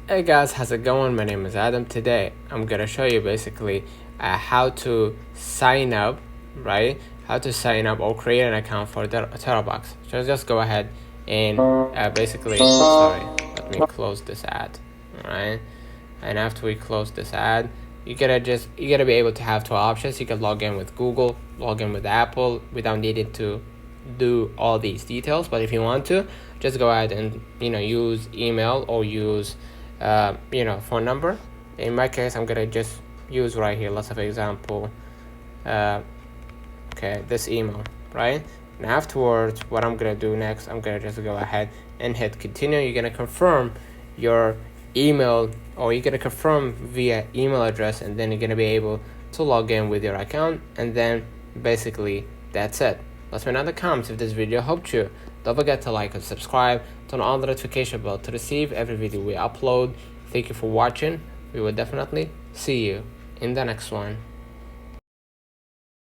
Hey guys, how's it going? My name is Adam. Today I'm gonna show you basically how to sign up, right? How to sign up or create an account for the Terabox. So just go ahead and basically, sorry, let me close this ad, alright? And after we close this ad, you gotta be able to have two options. You can log in with Google, log in with Apple without needing to do all these details. But if you want to, just go ahead and use email or use phone number. In my case, I'm gonna just use right here. Let's have an example. Okay, this email, right? And afterwards, what I'm gonna do next, I'm gonna just go ahead and hit continue. You're gonna confirm your email, or you're gonna confirm via email address, and then you're gonna be able to log in with your account, and then basically that's it. Let me know in the comments if this video helped you. Don't forget to like and subscribe, turn on the notification bell to receive every video we upload. Thank you for watching. We will definitely see you in the next one.